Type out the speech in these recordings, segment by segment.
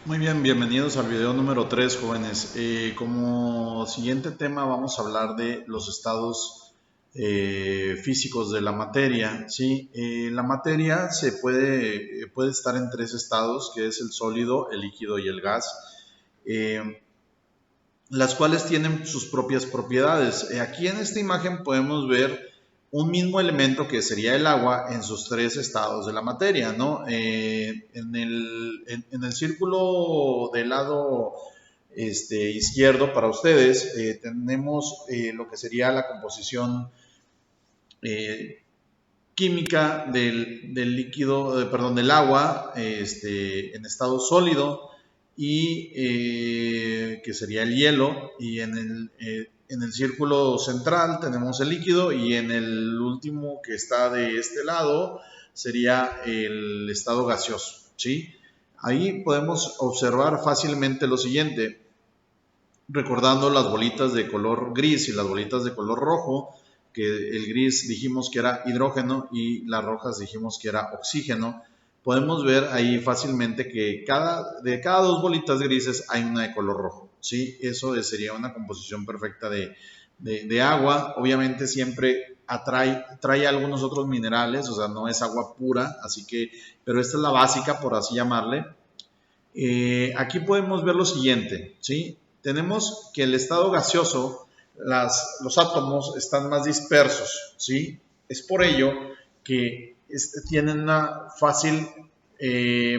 Muy bien, bienvenidos al video número 3, jóvenes. Como siguiente tema vamos a hablar de los estados físicos de la materia. ¿Sí? La materia puede estar en tres estados, que es el sólido, el líquido y el gas, eh, las cuales tienen sus propias propiedades. Aquí en esta imagen podemos ver un mismo elemento que sería el agua en sus tres estados de la materia, ¿no? En el círculo del lado izquierdo para ustedes tenemos lo que sería la composición eh, química del líquido, perdón, del agua en estado sólido y que sería el hielo, y en el círculo central tenemos el líquido, y en el último que está de este lado sería el estado gaseoso, ¿sí? Ahí podemos observar fácilmente lo siguiente, recordando las bolitas de color gris y las bolitas de color rojo, que el gris dijimos que era hidrógeno y las rojas dijimos que era oxígeno. Podemos ver ahí fácilmente que de cada dos bolitas grises hay una de color rojo, ¿sí? Eso sería una composición perfecta de agua. Obviamente siempre trae algunos otros minerales, o sea, no es agua pura, así que, pero esta es la básica, por así llamarle. Aquí podemos ver lo siguiente, ¿sí? Tenemos que el estado gaseoso, los átomos están más dispersos, ¿sí? Es por ello que tienen una fácil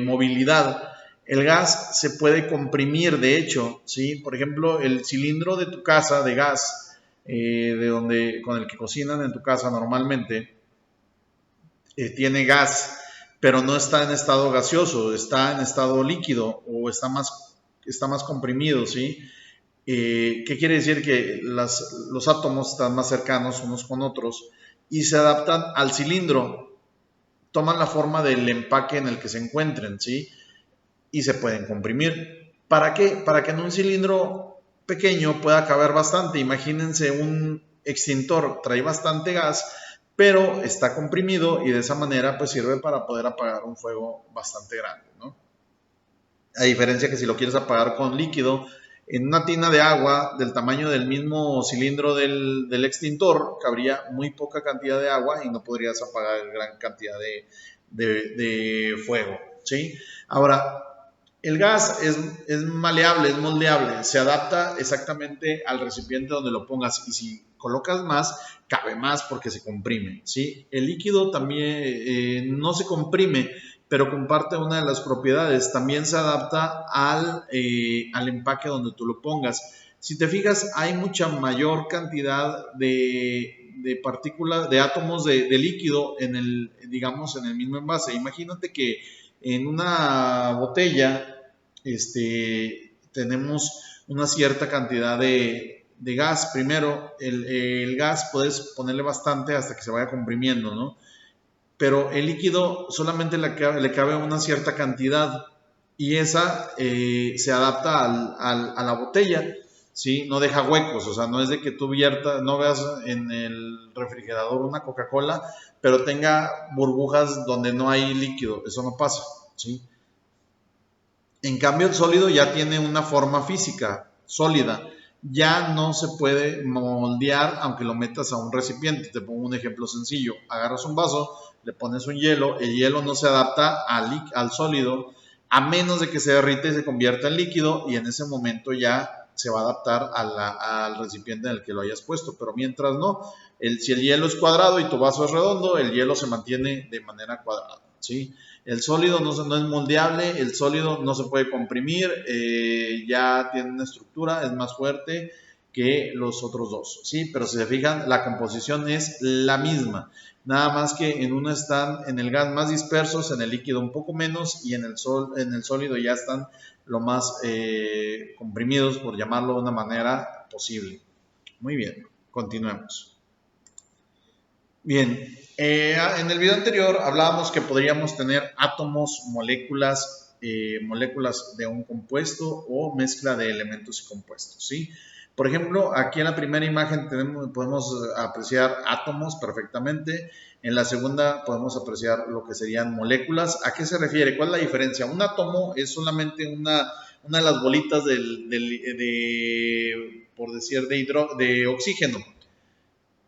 movilidad. El gas se puede comprimir, de hecho, ¿sí? Por ejemplo, el cilindro de tu casa de gas, con el que cocinan en tu casa normalmente, tiene gas, pero no está en estado gaseoso, está en estado líquido o está más comprimido, ¿sí? ¿Qué quiere decir? Que los átomos están más cercanos unos con otros y se adaptan al cilindro, toman la forma del empaque en el que se encuentren, ¿sí? Y se pueden comprimir. ¿Para qué? Para que en un cilindro pequeño pueda caber bastante. Imagínense un extintor, trae bastante gas, pero está comprimido y de esa manera pues sirve para poder apagar un fuego bastante grande, ¿no? A diferencia que si lo quieres apagar con líquido, en una tina de agua del tamaño del mismo cilindro del extintor, cabría muy poca cantidad de agua y no podrías apagar gran cantidad de fuego, ¿sí? Ahora, el gas es maleable, es moldeable, se adapta exactamente al recipiente donde lo pongas, y si colocas más, cabe más porque se comprime, ¿sí? El líquido también no se comprime, pero comparte una de las propiedades, también se adapta al empaque donde tú lo pongas. Si te fijas, hay mucha mayor cantidad de partículas, de átomos de líquido digamos, en el mismo envase. Imagínate que en una botella tenemos una cierta cantidad de gas. Primero, el gas puedes ponerle bastante hasta que se vaya comprimiendo, ¿no? Pero el líquido solamente le cabe una cierta cantidad, y esa se adapta a la botella, ¿sí? No deja huecos, o sea, no es de que tú no veas en el refrigerador una Coca-Cola, pero tenga burbujas donde no hay líquido, eso no pasa, ¿sí? En cambio, el sólido ya tiene una forma física sólida. Ya no se puede moldear aunque lo metas a un recipiente. Te pongo un ejemplo sencillo. Agarras un vaso, le pones un hielo, el hielo no se adapta al sólido a menos de que se derrite y se convierta en líquido, y en ese momento ya se va a adaptar al recipiente en el que lo hayas puesto. Pero mientras no, si el hielo es cuadrado y tu vaso es redondo, el hielo se mantiene de manera cuadrada, ¿sí? El sólido no es moldeable, el sólido no se puede comprimir, ya tiene una estructura, es más fuerte que los otros dos, ¿sí? Pero si se fijan, la composición es la misma, nada más que en uno están en el gas más dispersos, en el líquido un poco menos, y en el sólido ya están lo más comprimidos, por llamarlo de una manera posible. Muy bien, continuemos. Bien, en el video anterior hablábamos que podríamos tener átomos, moléculas de un compuesto o mezcla de elementos y compuestos, ¿sí? Por ejemplo, aquí en la primera imagen podemos apreciar átomos perfectamente. En la segunda podemos apreciar lo que serían moléculas. ¿A qué se refiere? ¿Cuál es la diferencia? Un átomo es solamente una de las bolitas por decir, de oxígeno.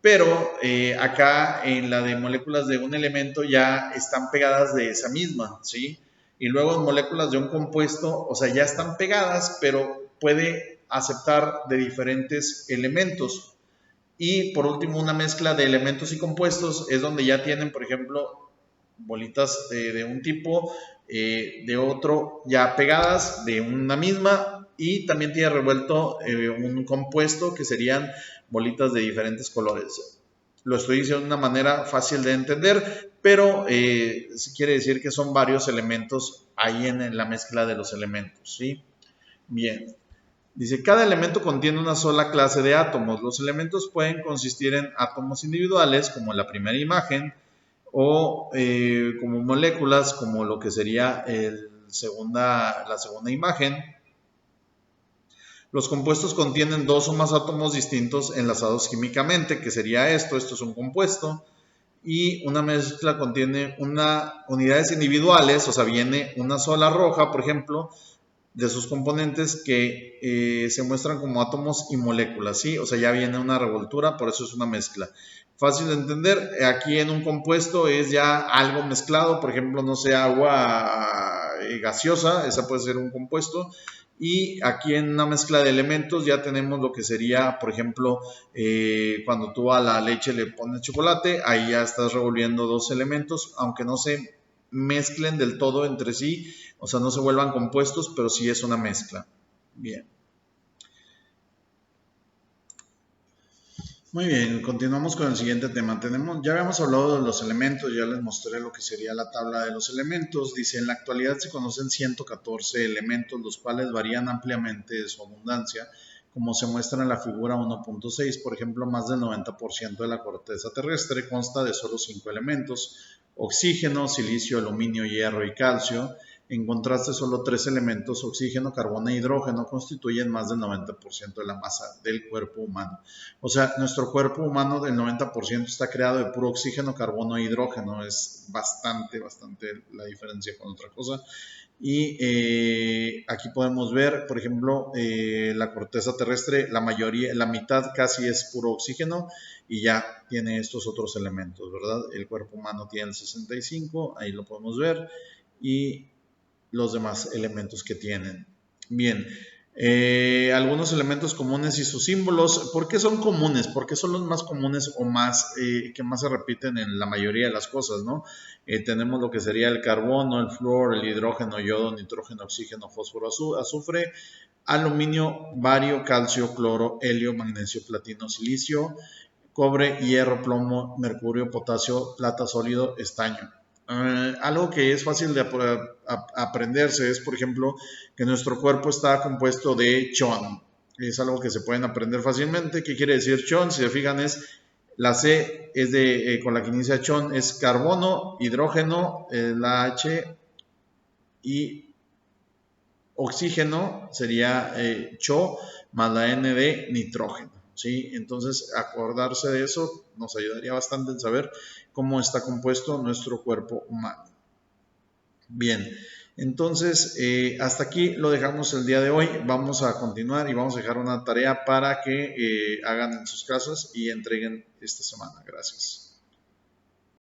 Pero acá en la de moléculas de un elemento ya están pegadas de esa misma, ¿sí? Y luego en moléculas de un compuesto, o sea, ya están pegadas, pero puede aceptar de diferentes elementos. Y por último, una mezcla de elementos y compuestos es donde ya tienen, por ejemplo, bolitas de un tipo, de otro, ya pegadas de una misma, y también tiene revuelto un compuesto que serían bolitas de diferentes colores. Lo estoy diciendo de una manera fácil de entender, pero quiere decir que son varios elementos ahí en la mezcla de los elementos, ¿sí? Bien. Dice, cada elemento contiene una sola clase de átomos. Los elementos pueden consistir en átomos individuales, como en la primera imagen, o como moléculas, como lo que sería la segunda imagen. Los compuestos contienen dos o más átomos distintos enlazados químicamente, que sería esto es un compuesto, y una mezcla contiene unidades individuales, o sea, viene una sola roja, por ejemplo, de sus componentes que se muestran como átomos y moléculas, ¿sí? O sea, ya viene una revoltura, por eso es una mezcla. Fácil de entender, aquí en un compuesto es ya algo mezclado, por ejemplo, no sé, agua gaseosa, esa puede ser un compuesto, y aquí en una mezcla de elementos ya tenemos lo que sería, por ejemplo, cuando tú a la leche le pones chocolate, ahí ya estás revolviendo dos elementos, aunque no se mezclen del todo entre sí, o sea, no se vuelvan compuestos, pero sí es una mezcla. Bien. Muy bien, continuamos con el siguiente tema. Ya habíamos hablado de los elementos, ya les mostré lo que sería la tabla de los elementos. Dice, en la actualidad se conocen 114 elementos, los cuales varían ampliamente de su abundancia, como se muestra en la figura 1.6. Por ejemplo, más del 90% de la corteza terrestre consta de solo 5 elementos: oxígeno, silicio, aluminio, hierro y calcio. En contraste, solo 3 elementos, oxígeno, carbono e hidrógeno, constituyen más del 90% de la masa del cuerpo humano. O sea, nuestro cuerpo humano del 90% está creado de puro oxígeno, carbono e hidrógeno. Es bastante la diferencia con otra cosa. Y aquí podemos ver, por ejemplo, la corteza terrestre, la mitad casi es puro oxígeno y ya tiene estos otros elementos, ¿verdad? El cuerpo humano tiene el 65, ahí lo podemos ver, y los demás elementos que tienen. Bien, algunos elementos comunes y sus símbolos. ¿Por qué son comunes? Porque son los más comunes o más que más se repiten en la mayoría de las cosas, ¿no? Tenemos lo que sería el carbono, el flúor, el hidrógeno, yodo, nitrógeno, oxígeno, fósforo, azufre, aluminio, bario, calcio, cloro, helio, magnesio, platino, silicio, cobre, hierro, plomo, mercurio, potasio, plata sólido, estaño. Algo que es fácil de aprenderse es, por ejemplo, que nuestro cuerpo está compuesto de chon. Es algo que se pueden aprender fácilmente. ¿Qué quiere decir chon? Si se fijan, la C es con la que inicia chon, es carbono, hidrógeno, la H, y oxígeno sería cho, más la N de nitrógeno. ¿Sí? Entonces, acordarse de eso nos ayudaría bastante en saber cómo está compuesto nuestro cuerpo humano. Bien, entonces hasta aquí lo dejamos el día de hoy. Vamos a continuar y vamos a dejar una tarea para que hagan en sus casas y entreguen esta semana. Gracias.